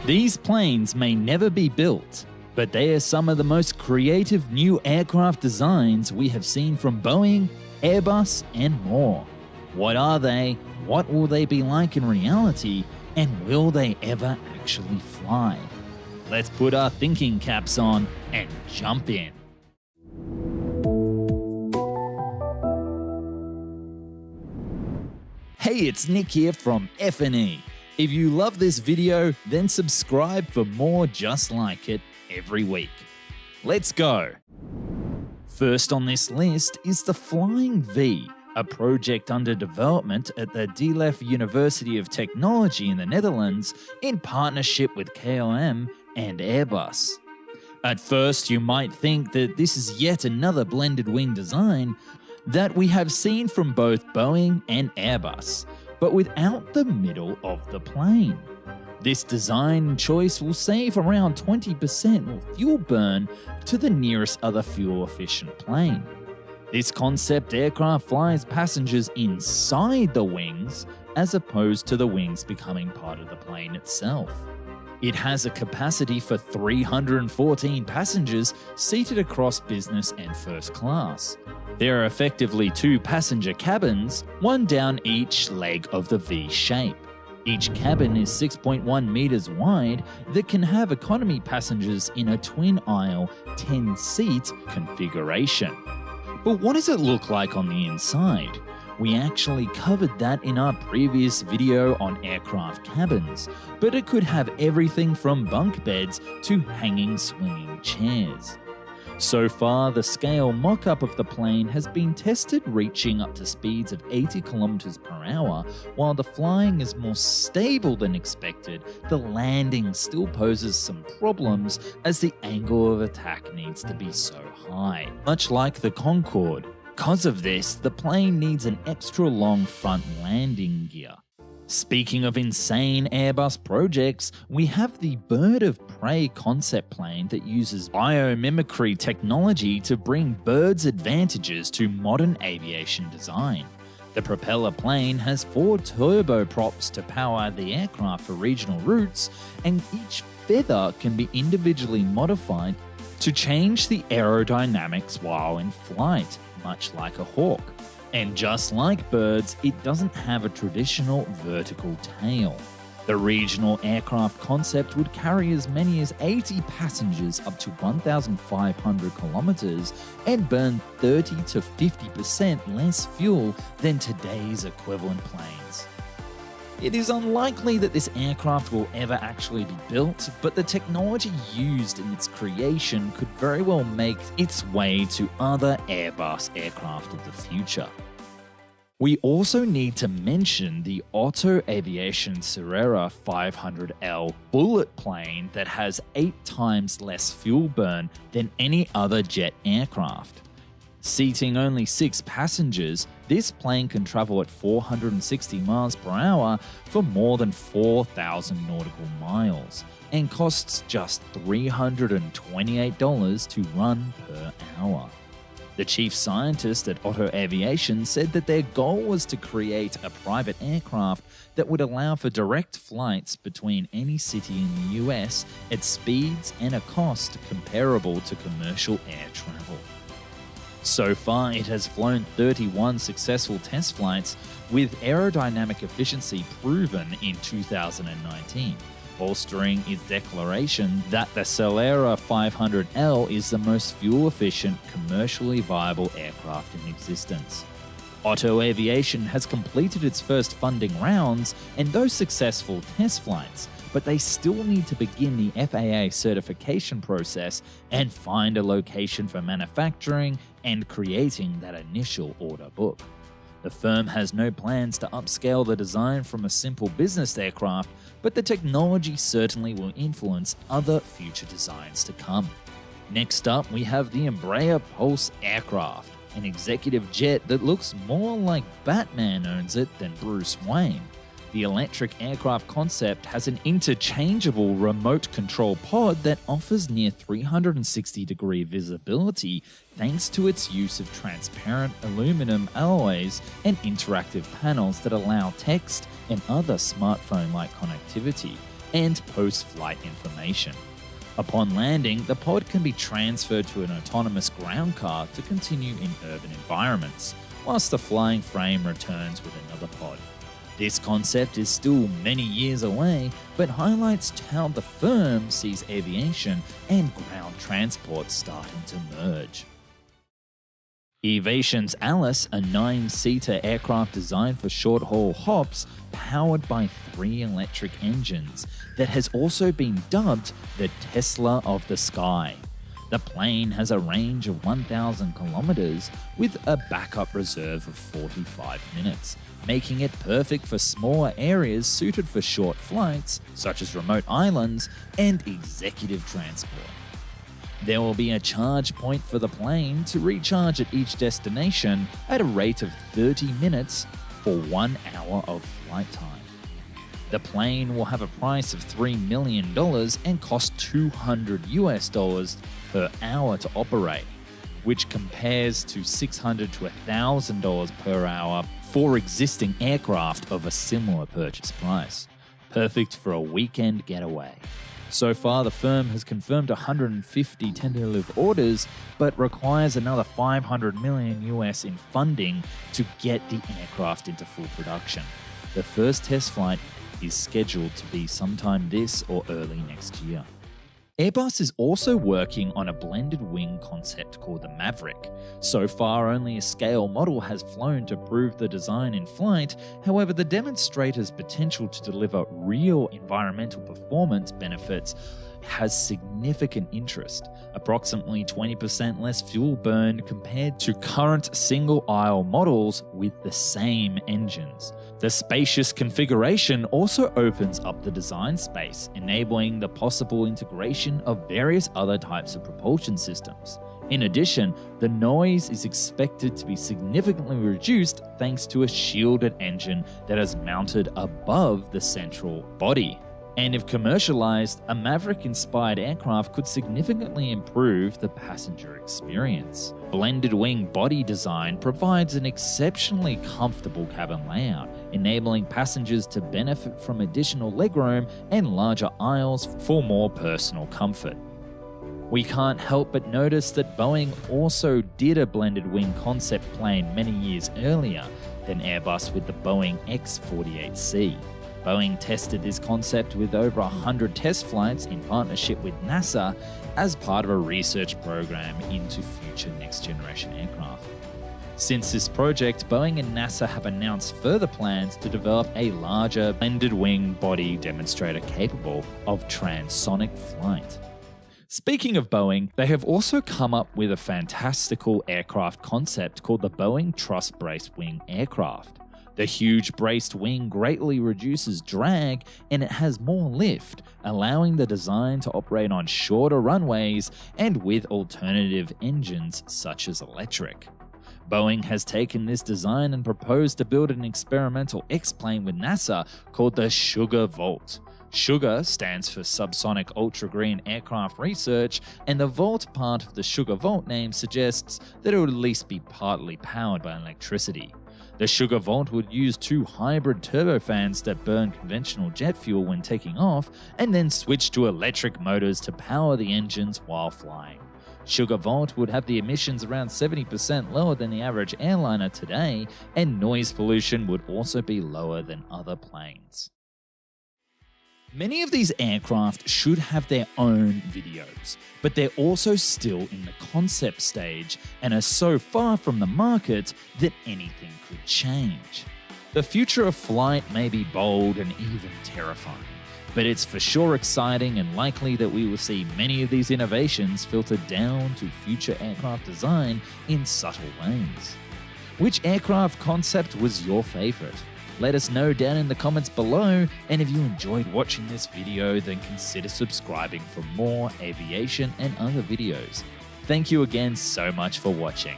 These planes may never be built, but they are some of the most creative new aircraft designs we have seen from Boeing, Airbus, and more. What are they? What will they be like in reality? And will they ever actually fly? Let's put our thinking caps on and jump in. Hey, it's Nick here from F&E. If you love this video, then subscribe for more just like it every week. Let's go. First on this list is the Flying V, a project under development at the Delft University of Technology in the Netherlands in partnership with KLM and Airbus. At first, you might think that this is yet another blended wing design that we have seen from both Boeing and Airbus, but without the middle of the plane. This design choice will save around 20% more fuel burn to the nearest other fuel-efficient plane. This concept aircraft flies passengers inside the wings as opposed to the wings becoming part of the plane itself. It has a capacity for 314 passengers seated across business and first class. There are effectively 2 passenger cabins, one down each leg of the V shape. Each cabin is 6.1 meters wide that can have economy passengers in a twin-aisle 10-seat configuration. But what does it look like on the inside? We actually covered that in our previous video on aircraft cabins, but it could have everything from bunk beds to hanging swinging chairs. So far, the scale mock-up of the plane has been tested reaching up to speeds of 80 km per hour. While the flying is more stable than expected, the landing still poses some problems as the angle of attack needs to be so high, much like the Concorde. Because of this, the plane needs an extra long front landing gear. Speaking of insane Airbus projects, we have the Bird of Prey concept plane that uses biomimicry technology to bring birds' advantages to modern aviation design. The propeller plane has 4 turboprops to power the aircraft for regional routes, and each feather can be individually modified to change the aerodynamics while in flight, much like a hawk. And just like birds, it doesn't have a traditional vertical tail. The regional aircraft concept would carry as many as 80 passengers up to 1,500 kilometers and burn 30 to 50% less fuel than today's equivalent planes. It is unlikely that this aircraft will ever actually be built, but the technology used in its creation could very well make its way to other Airbus aircraft of the future. We also need to mention the Otto Aviation Carrera 500L bullet plane that has 8 times less fuel burn than any other jet aircraft. Seating only 6 passengers, this plane can travel at 460 miles per hour for more than 4,000 nautical miles and costs just $328 to run per hour. The chief scientist at Otto Aviation said that their goal was to create a private aircraft that would allow for direct flights between any city in the US at speeds and a cost comparable to commercial air travel. So far, it has flown 31 successful test flights, with aerodynamic efficiency proven in 2019, bolstering its declaration that the Carrera 500L is the most fuel-efficient, commercially viable aircraft in existence. Otto Aviation has completed its first funding rounds and those successful test flights, but they still need to begin the FAA certification process and find a location for manufacturing and creating that initial order book. The firm has no plans to upscale the design from a simple business aircraft, but the technology certainly will influence other future designs to come. Next up, we have the Embraer Pulse aircraft, an executive jet that looks more like Batman owns it than Bruce Wayne. The electric aircraft concept has an interchangeable remote control pod that offers near 360-degree visibility thanks to its use of transparent aluminum alloys and interactive panels that allow text and other smartphone-like connectivity, and post-flight information. Upon landing, the pod can be transferred to an autonomous ground car to continue in urban environments, whilst the flying frame returns with another pod. This concept is still many years away, but highlights how the firm sees aviation and ground transport starting to merge. Evation's Alice, a 9-seater aircraft designed for short-haul hops, powered by 3 electric engines, that has also been dubbed the Tesla of the sky. The plane has a range of 1,000 kilometers with a backup reserve of 45 minutes, making it perfect for smaller areas suited for short flights, such as remote islands and executive transport. There will be a charge point for the plane to recharge at each destination at a rate of 30 minutes for 1 hour of flight time. The plane will have a price of $3 million and cost $200 per hour to operate, which compares to $600 to $1,000 per hour for existing aircraft of a similar purchase price. Perfect for a weekend getaway. So far, the firm has confirmed 150 tentative orders, but requires another $500 million in funding to get the aircraft into full production. The first test flight is scheduled to be sometime this or early next year. Airbus is also working on a blended wing concept called the Maverick. So far, only a scale model has flown to prove the design in flight. However, the demonstrator's potential to deliver real environmental performance benefits has significant interest, approximately 20% less fuel burn compared to current single-aisle models with the same engines. The spacious configuration also opens up the design space, enabling the possible integration of various other types of propulsion systems. In addition, the noise is expected to be significantly reduced thanks to a shielded engine that is mounted above the central body. And if commercialized, a Maverick-inspired aircraft could significantly improve the passenger experience. Blended wing body design provides an exceptionally comfortable cabin layout, enabling passengers to benefit from additional legroom and larger aisles for more personal comfort. We can't help but notice that Boeing also did a blended wing concept plane many years earlier than Airbus with the Boeing X-48C. Boeing tested this concept with over 100 test flights in partnership with NASA as part of a research program into future next-generation aircraft. Since this project, Boeing and NASA have announced further plans to develop a larger blended wing body demonstrator capable of transonic flight. Speaking of Boeing, they have also come up with a fantastical aircraft concept called the Boeing Truss Brace Wing aircraft. The huge braced wing greatly reduces drag and it has more lift, allowing the design to operate on shorter runways and with alternative engines such as electric. Boeing has taken this design and proposed to build an experimental X-plane with NASA called the Sugar Volt. Sugar stands for Subsonic Ultra-Green Aircraft Research, and the Volt part of the Sugar Volt name suggests that it would at least be partly powered by electricity. The Sugar Volt would use 2 hybrid turbofans that burn conventional jet fuel when taking off, and then switch to electric motors to power the engines while flying. Sugar Volt would have the emissions around 70% lower than the average airliner today, and noise pollution would also be lower than other planes. Many of these aircraft should have their own videos, but they're also still in the concept stage and are so far from the market that anything could change. The future of flight may be bold and even terrifying, but it's for sure exciting and likely that we will see many of these innovations filtered down to future aircraft design in subtle ways. Which aircraft concept was your favorite? Let us know down in the comments below, and if you enjoyed watching this video, then consider subscribing for more aviation and other videos. Thank you again so much for watching.